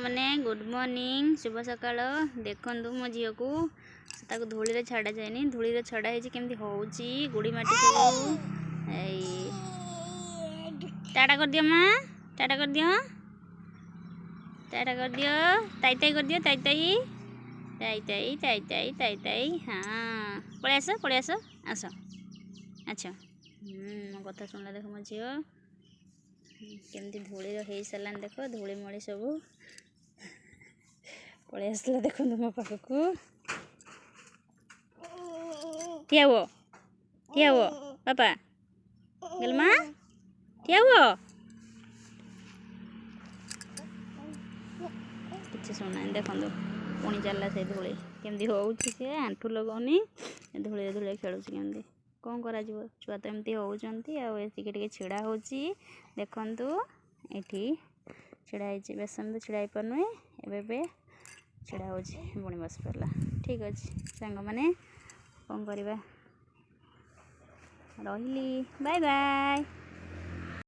मैंने good morning शुभ सकाळ देखु मो झी को धूली रे छाड़ा जाए धूली रे छड़ा केमती होउची गुड़ी माटी सब टाटा कर दियो माँ टाटा कर दियो टाटा कर दियो ताई ताई कर दियो ताई ताई ताई ताई ताई ताई ताई ताई हाँ पड़े आस आस अच्छा मो कथा सुनला देख मो झील केमती धूली हो सारा देख धूली मड़ी सब पलि आसला देखो मो पाखक ठिया हुओ पापा गलमा ठिया हुओ किसी शुणा देखो पुणी चलला से धूली केमती हो आंठू लगौनी धूली धूली खेलुँ केमती कौन करा छुआ तो एमती होती छिड़ा हो देखु ये छिड़ा बेस तो छिड़ा पारे एवं छिड़ा हो पुणी बस पारा ठीक अच्छे सांग मैंने कौन करवा रही बाय बाय।